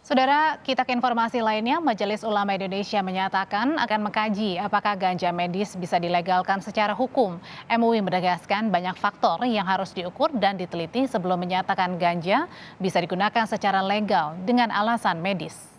Saudara, kita ke informasi lainnya, Majelis Ulama Indonesia menyatakan akan mengkaji apakah ganja medis bisa dilegalkan secara hukum. MUI menegaskan banyak faktor yang harus diukur dan diteliti sebelum menyatakan ganja bisa digunakan secara legal dengan alasan medis.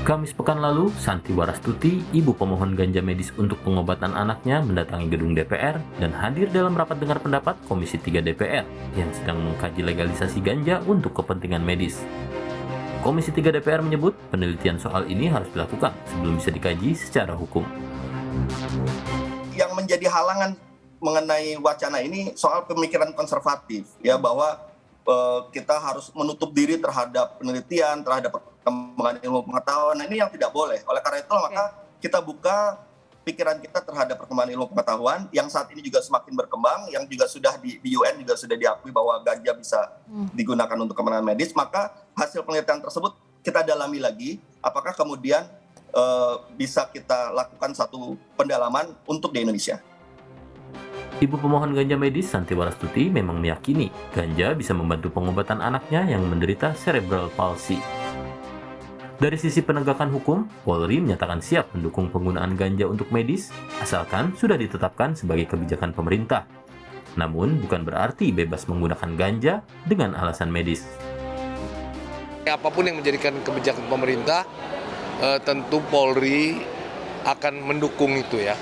Kamis pekan lalu, Santi Warastuti, ibu pemohon ganja medis untuk pengobatan anaknya, mendatangi gedung DPR dan hadir dalam rapat dengar pendapat Komisi 3 DPR yang sedang mengkaji legalisasi ganja untuk kepentingan medis. Komisi 3 DPR menyebut penelitian soal ini harus dilakukan sebelum bisa dikaji secara hukum. Yang menjadi halangan mengenai wacana ini soal pemikiran konservatif, ya, bahwa kita harus menutup diri terhadap penelitian, terhadap perkembangan ilmu pengetahuan. Nah, ini yang tidak boleh. Oleh karena itu maka kita buka pikiran kita terhadap perkembangan ilmu pengetahuan yang saat ini juga semakin berkembang, yang juga sudah di UN juga sudah diakui bahwa ganja bisa digunakan untuk kepentingan medis. Maka hasil penelitian tersebut kita dalami lagi, apakah kemudian bisa kita lakukan satu pendalaman untuk di Indonesia. Ibu pemohon ganja medis Santi Warastuti memang meyakini ganja bisa membantu pengobatan anaknya yang menderita cerebral palsy. Dari sisi penegakan hukum, Polri menyatakan siap mendukung penggunaan ganja untuk medis asalkan sudah ditetapkan sebagai kebijakan pemerintah. Namun bukan berarti bebas menggunakan ganja dengan alasan medis. Apapun yang menjadikan kebijakan pemerintah, tentu Polri akan mendukung itu ya.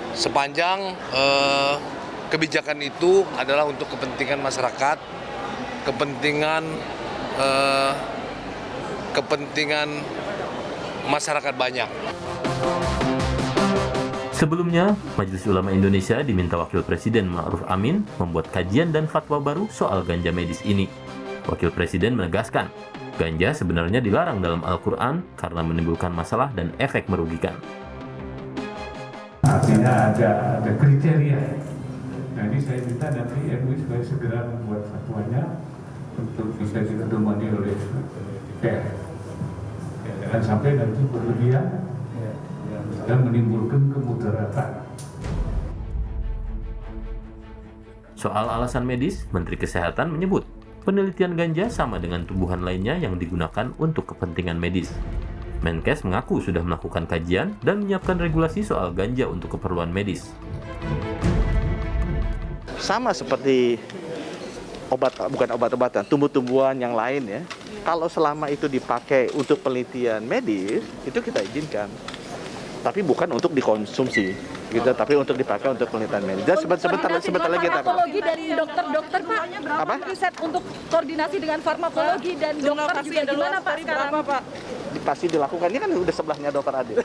Sepanjang kebijakan itu adalah untuk kepentingan masyarakat, kepentingan masyarakat banyak. Sebelumnya, Majelis Ulama Indonesia diminta Wakil Presiden Ma'ruf Amin membuat kajian dan fatwa baru soal ganja medis ini. Wakil Presiden menegaskan, ganja sebenarnya dilarang dalam Al-Quran karena menimbulkan masalah dan efek merugikan. Artinya ada kriteria. Nah, ini saya minta nanti MUI supaya segera membuat fatwanya untuk bisa dipedomani oleh DPR. Jangan sampai nanti berlebihan dan menimbulkan kemudaratan. Soal alasan medis, Menteri Kesehatan menyebut penelitian ganja sama dengan tumbuhan lainnya yang digunakan untuk kepentingan medis. Menkes mengaku sudah melakukan kajian dan menyiapkan regulasi soal ganja untuk keperluan medis. Sama seperti bukan obat-obatan, tumbuh-tumbuhan yang lain ya. Kalau selama itu dipakai untuk penelitian medis, itu kita izinkan. Tapi bukan untuk dikonsumsi, gitu. Tapi untuk dipakai untuk penelitian medis. Dan sebentar lagi kita. Farmakologi dan dokter Pak. Apa? Riset untuk koordinasi dengan farmakologi dan dokter juga gimana Pak sekarang? Pak? Pasti dilakukan, ini kan udah sebelahnya Dokter Adil.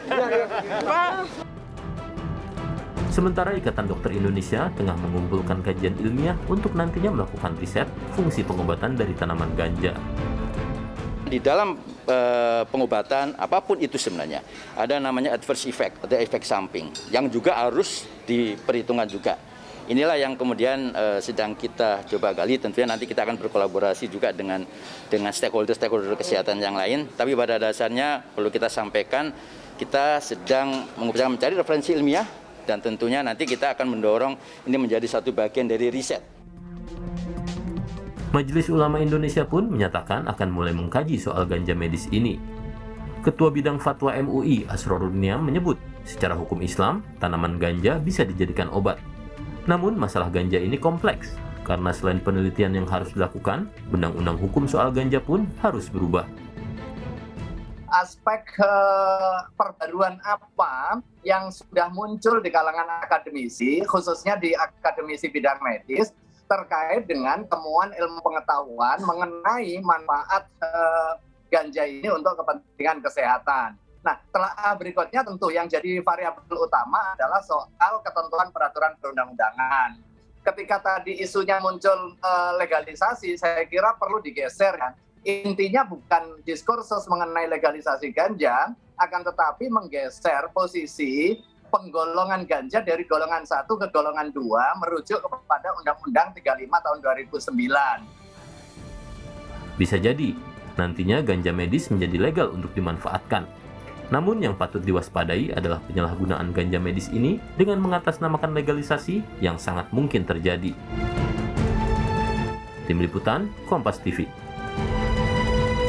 Sementara Ikatan Dokter Indonesia tengah mengumpulkan kajian ilmiah untuk nantinya melakukan riset fungsi pengobatan dari tanaman ganja. Di dalam pengobatan apapun itu sebenarnya ada namanya adverse effect atau efek samping yang juga harus diperhitungkan juga. Inilah yang kemudian sedang kita coba gali. Tentunya nanti kita akan berkolaborasi juga dengan stakeholder kesehatan yang lain. Tapi pada dasarnya perlu kita sampaikan kita sedang mencari referensi ilmiah dan tentunya nanti kita akan mendorong ini menjadi satu bagian dari riset. Majelis Ulama Indonesia pun menyatakan akan mulai mengkaji soal ganja medis ini. Ketua Bidang Fatwa MUI Asrorun Niam menyebut, secara hukum Islam, tanaman ganja bisa dijadikan obat. Namun masalah ganja ini kompleks, karena selain penelitian yang harus dilakukan, undang-undang hukum soal ganja pun harus berubah. Aspek perbaruan apa yang sudah muncul di kalangan akademisi, khususnya di akademisi bidang medis, terkait dengan temuan ilmu pengetahuan mengenai manfaat ganja ini untuk kepentingan kesehatan. Nah, telah berikutnya tentu yang jadi variabel utama adalah soal ketentuan peraturan perundang-undangan. Ketika tadi isunya muncul legalisasi, saya kira perlu digeser kan. Intinya bukan diskursus mengenai legalisasi ganja, akan tetapi menggeser posisi penggolongan ganja dari golongan 1 ke golongan 2 merujuk kepada Undang-Undang 35 tahun 2009. Bisa jadi, nantinya ganja medis menjadi legal untuk dimanfaatkan. Namun yang patut diwaspadai adalah penyalahgunaan ganja medis ini dengan mengatasnamakan legalisasi yang sangat mungkin terjadi. Tim Liputan, Kompas TV.